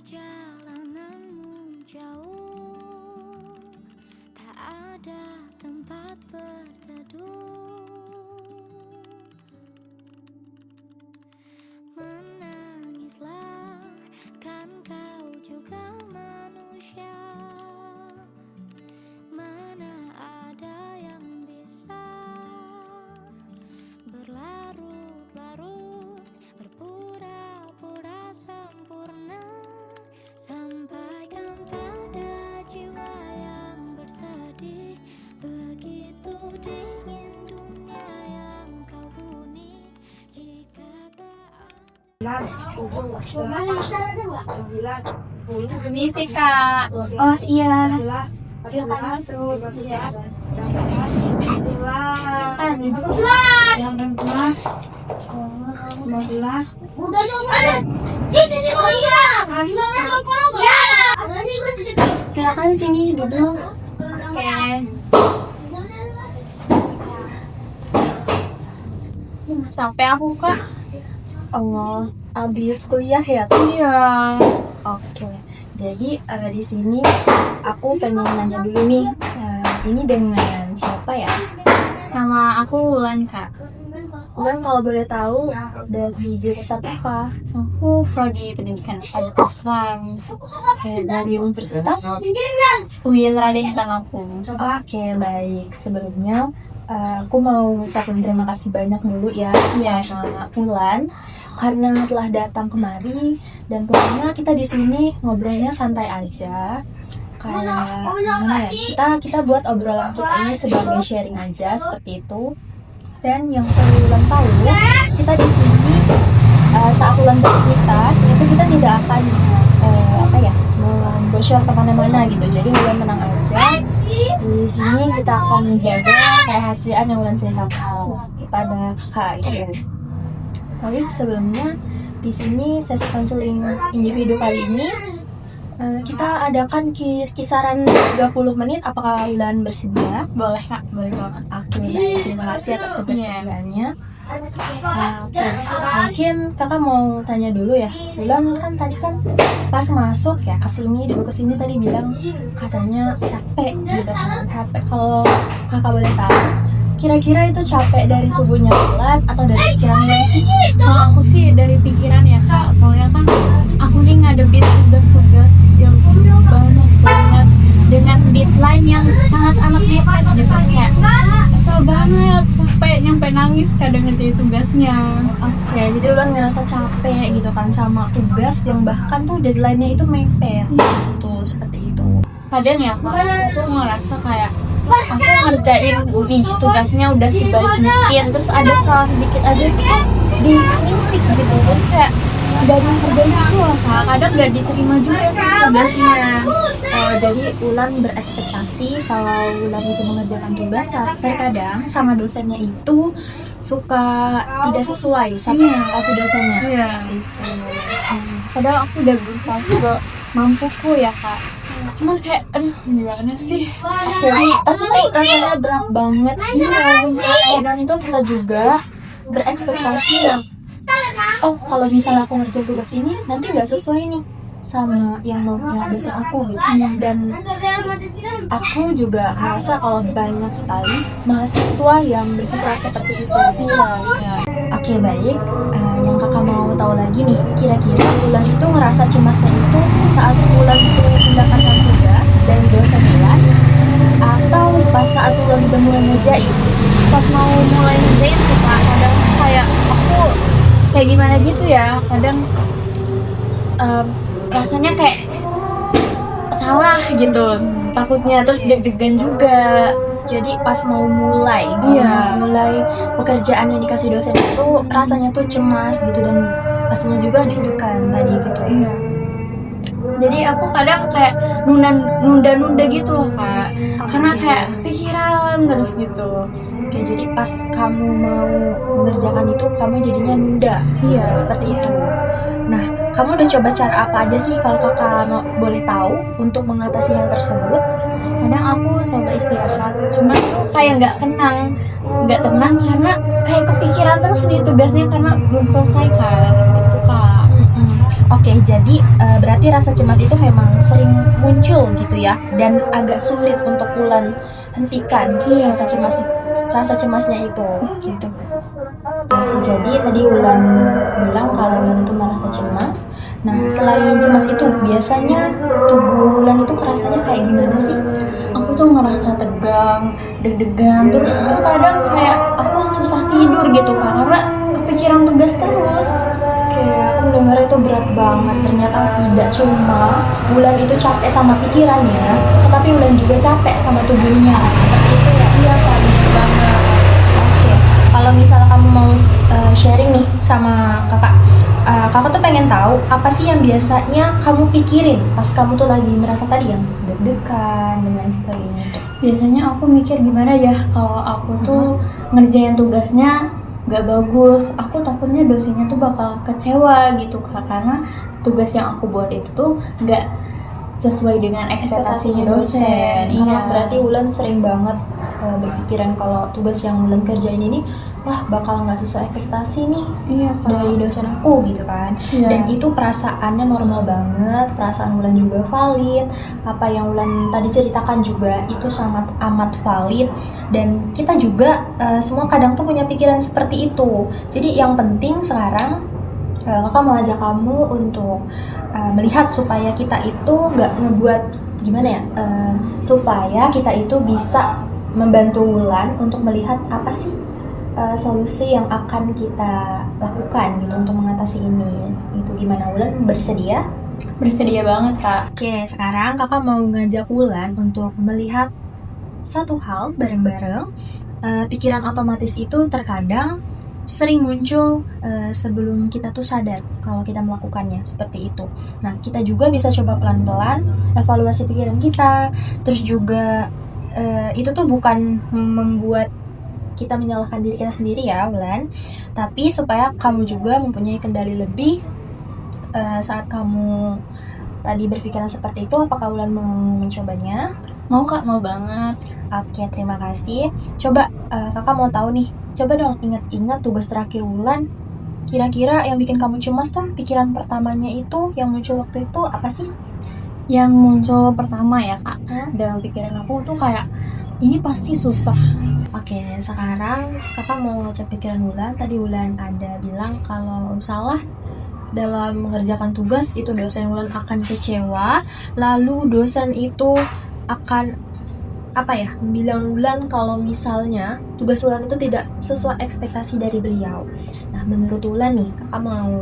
Perjalananmu jauh, tak ada tempat berteduh. Menangislah, kan kau juga manusia. Mana ada yang bisa berlarut-larut, berpura-pura sempurna. Sampaikan pada jiwa yang bersedih, begitu dingin dunia yang kau huni. Jika tak Permisi kak. Oh iya, Silakan masuk. Ya. yang 16, 15. Udah coba ini sih oh iya. Silakan sini duduk. Oke. Sampai aku kak. Allah, abis kuliah ya? Iya. Oke. Jadi di sini aku pengen nanya dulu nih. Ini dengan siapa ya? Nama aku Wulan kak. Dan kalau boleh tahu dari jurusan apa? Aku prodi pendidikan Islam. Dari universitas? UIN Raden Lampung. Oke, baik. Sebelumnya aku mau ngucapin terima kasih banyak dulu ya sama Wulan karena telah datang kemari, dan pokoknya kita di sini ngobrolnya santai aja. Kayak gimana ya? Kita buat obrolan kita ini sebagai sharing aja seperti itu. Dan yang perlu Wulan tahu, kita di sini saat Wulan bercerita itu kita tidak akan membocor kemana-mana gitu. Jadi Wulan tenang aja. Di sini kita akan menjaga kerahasiaan yang Wulan ceritakan pada kakak gitu. Baik, sebelumnya di sini sesi konseling individu kali ini kita adakan kisaran 30 menit. Apakah Wulan bersedia? Boleh kak, boleh banget. Oke, baik. Terima kasih atas kebersediaannya. Oke, mungkin kakak mau tanya dulu ya. Wulan kan tadi kan pas masuk ya kesini, duduk kesini tadi bilang katanya capek gitu kan. Capek, kalau kakak boleh tahu, kira-kira itu capek dari tubuhnya Wulan atau dari pikiran Wulan sih? Kalau aku sih dari pikiran ya kak. Soalnya kan aku nih ngadepin tugas-tugas yang banyak banget dengan deadline yang sangat amat mepet gitu ya. Kesel banget, sampai nyampe nangis kadang ngerjain tugasnya. Oke, jadi Wulan ngerasa capek gitu kan sama tugas yang bahkan tuh deadline-nya itu mepet. Tuh, seperti itu. Kadang ya aku ngerasa kayak aku ngerjain nih tugasnya udah sebaik mungkin, terus ada salah sedikit aja gitu dikritik gitu, terus kayak gak dihargai gitu loh kak. Kadang gak diterima juga tugasnya. Jadi Wulan berekspektasi kalau Wulan itu mengerjakan tugas, terkadang sama dosennya itu suka tidak sesuai sama ekspektasi dosennya. Iya. Seperti itu. Padahal aku udah berusaha juga mampuku ya kak. Cuman kayak aduh gimana sih. Pasti tuh rasanya berat banget. Dan itu kita juga berekspektasi yang kalau misalnya aku ngerjain tugas ini nanti nggak sesuai nih sama yang maunya dosen aku gitu. Dan aku juga ngerasa kalau banyak sekali mahasiswa yang berpikiran seperti itu. Oke, baik. Yang kakak mau tahu lagi nih, kira-kira Wulan itu ngerasa cemasnya itu saat Wulan itu mendapatkan tugas dari dosen Wulan, atau pas saat Wulan udah mulai ngerjain? Pas mau mulai ngerjain sih kak, kadang kayak aku kayak gimana gitu ya. Kadang rasanya kayak salah gitu, takutnya, terus deg-degan juga. Jadi pas mau mulai pekerjaan yang dikasih dosen itu rasanya tuh cemas gitu, dan pastinya juga deg-degan tadi gitu ya. Jadi aku kadang kayak nunda-nunda gitu loh kak, karena kayak pikiran terus gitu. Oke, jadi pas kamu mau mengerjakan itu kamu jadinya nunda. Iya. Seperti itu. Nah, kamu udah coba cara apa aja sih kalau kakak boleh tahu untuk mengatasi hal tersebut? Kadang aku coba istirahat, cuma kayak nggak tenang karena kayak kepikiran terus nih tugasnya karena belum selesai kan gitu kak. Oke, jadi berarti rasa cemas itu memang sering muncul gitu ya, dan agak sulit untuk Wulan hentikan rasa cemasnya itu gitu. Jadi tadi Wulan bilang kalau Wulan itu merasa cemas. Nah, selain cemas itu, biasanya tubuh Wulan itu kerasanya kayak gimana sih? Aku tuh ngerasa tegang, deg-degan, terus tuh kadang kayak aku susah tidur gitu Kak, karena kepikiran tugas terus. Oke, aku mendengar itu berat banget. Ternyata tidak cuma Wulan itu capek sama pikirannya, tetapi Wulan juga capek sama tubuhnya. Seperti itu ya? Iya Kak, bener banget. Oke, kalau misalnya kamu mau sharing nih sama kakak, kakak tuh pengen tahu apa sih yang biasanya kamu pikirin pas kamu tuh lagi merasa tadi yang deg-degan dan lain sebagainya tuh. Biasanya aku mikir gimana ya kalau aku tuh ngerjain tugasnya gak bagus. Aku takutnya dosennya tuh bakal kecewa gitu Kak, karena tugas yang aku buat itu tuh gak sesuai dengan ekspektasinya dosen. Iya, Iya, berarti Wulan sering banget berpikiran kalau tugas yang Wulan kerjain ini, wah bakal nggak sesuai ekspektasi nih Iya Kak. dari dosen aku gitu kan. Iya. Dan itu perasaannya normal banget, perasaan Wulan juga valid. Apa yang Wulan tadi ceritakan juga itu sangat amat valid, dan kita juga semua kadang tuh punya pikiran seperti itu. Jadi yang penting sekarang kakak mau ajak kamu untuk melihat supaya kita itu nggak ngebuat gimana ya, supaya kita itu bisa membantu Wulan untuk melihat apa sih solusi yang akan kita lakukan gitu untuk mengatasi ini. Itu gimana, Wulan bersedia? Bersedia banget Kak. Oke, sekarang kakak mau ngajak Wulan untuk melihat satu hal bareng-bareng. Pikiran otomatis itu terkadang sering muncul sebelum kita tuh sadar kalau kita melakukannya, seperti itu. Nah, kita juga bisa coba pelan-pelan evaluasi pikiran kita. Terus juga itu tuh bukan membuat kita menyalahkan diri kita sendiri ya, Wulan, tapi supaya kamu juga mempunyai kendali lebih saat kamu tadi berpikiran seperti itu. Apakah Wulan mau mencobanya? Mau Kak, mau banget. Oke, terima kasih. Coba kakak mau tahu nih, coba dong ingat-ingat tugas terakhir Wulan. Kira-kira yang bikin kamu cemas tuh pikiran pertamanya itu yang muncul waktu itu apa sih? Yang muncul pertama ya Kak, dalam pikiran aku tuh kayak ini pasti susah. Oke, sekarang kakak mau ngecek pikiran Wulan. Tadi Wulan ada bilang kalau salah dalam mengerjakan tugas itu dosen Wulan akan kecewa, lalu dosen itu akan bilang Wulan kalau misalnya tugas Wulan itu tidak sesuai ekspektasi dari beliau. Nah, menurut Wulan nih, kakak mau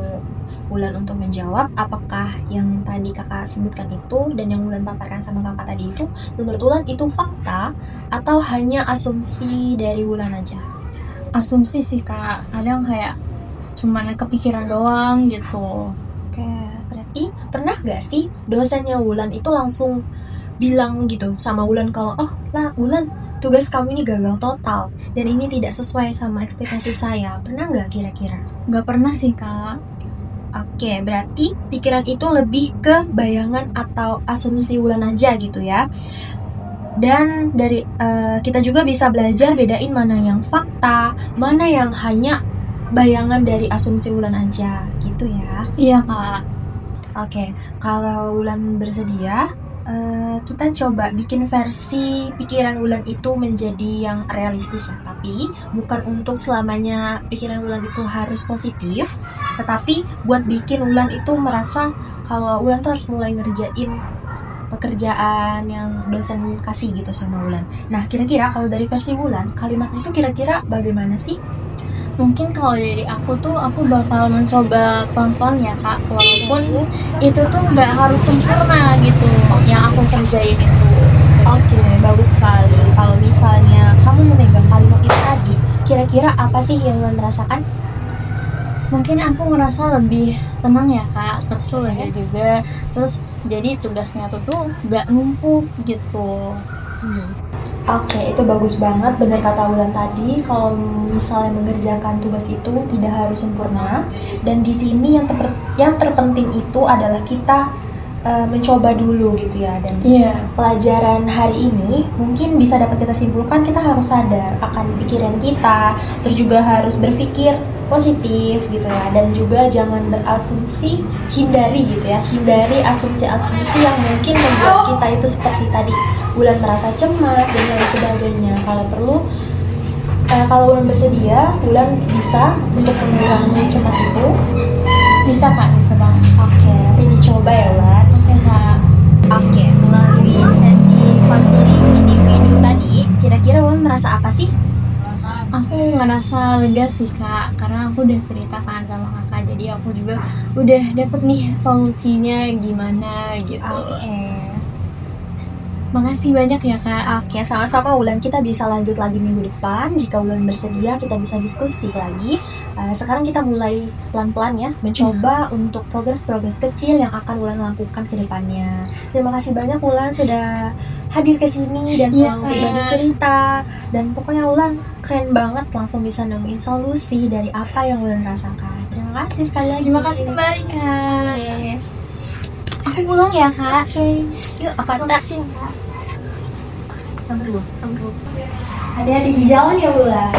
Wulan untuk menjawab apakah yang tadi kakak sebutkan itu dan yang Wulan paparkan sama kakak tadi itu menurut Wulan itu fakta atau hanya asumsi dari Wulan aja? Asumsi sih Kak, kadang kayak cuman kepikiran doang gitu. Oke, berarti pernah gak sih dosennya Wulan itu langsung bilang gitu sama Wulan kalau Wulan, tugas kamu ini gagal total dan ini tidak sesuai sama ekspektasi saya? Pernah nggak kira-kira? Gak pernah sih Kak. Oke, berarti pikiran itu lebih ke bayangan atau asumsi Wulan aja gitu ya. Dan dari kita juga bisa belajar bedain mana yang fakta, mana yang hanya bayangan dari asumsi Wulan aja gitu ya. Iya Kak. Oke, kalau Wulan bersedia, kita coba bikin versi pikiran Wulan itu menjadi yang realistis ya. Tapi bukan untuk selamanya pikiran Wulan itu harus positif, tetapi buat bikin Wulan itu merasa kalau Wulan tuh harus mulai ngerjain pekerjaan yang dosen kasih gitu sama Wulan. Nah, kira-kira kalau dari versi Wulan, kalimat itu kira-kira bagaimana sih? Mungkin kalau dari aku tuh aku bakal mencoba pelan-pelan ya Kak, walaupun itu tuh nggak harus sempurna gitu yang aku kerjain itu. Oke, bagus sekali. Kalau misalnya kamu memegang kalimat itu tadi, kira-kira apa sih yang Wulan rasakan? Mungkin aku ngerasa lebih tenang ya Kak, terus tuh lega juga, terus jadi tugasnya tuh nggak numpuk gitu. Oke, itu bagus banget. Benar kata Wulan tadi, kalau misalnya mengerjakan tugas itu tidak harus sempurna. Dan di sini yang terpenting itu adalah kita mencoba dulu gitu ya. Dan Iya. pelajaran hari ini mungkin bisa dapat kita simpulkan, kita harus sadar akan pikiran kita, terus juga harus berpikir positif gitu ya, dan juga jangan berasumsi, hindari gitu ya, hindari asumsi-asumsi yang mungkin membuat kita itu seperti tadi Wulan merasa cemas dan lain sebagainya. Kalau perlu, kalau Wulan bersedia, Wulan bisa untuk mengurangi cemas itu. Bisa Kak, bisa banget. Oke, nanti dicoba ya Wulan. Oke Kak. Oke, melalui sesi konseling individu tadi, kira-kira Wulan merasa apa sih? Aku ngerasa lega sih Kak, karena aku udah ceritakan sama Kakak, jadi aku juga udah dapet nih solusinya gimana gitu. Oke. Makasih banyak ya Kak. Oke, sama-sama Wulan. Kita bisa lanjut lagi minggu depan. Jika Wulan bersedia, kita bisa diskusi lagi. Sekarang kita mulai pelan-pelan ya, mencoba untuk progres-progres kecil yang akan Wulan lakukan ke depannya. Terima kasih banyak Wulan sudah hadir ke sini dan Iya, mau Kak. berbagi cerita. Dan pokoknya Wulan keren banget, langsung bisa nemuin solusi dari apa yang Wulan rasakan. Terima kasih sekali lagi. Terima kasih kembali Kak. Oke. Aku pulang ya Kak. Oke. Yuk, apa tak? Makasih Kak. Sampai dulu. Hati-hati di jalan ya Wulan.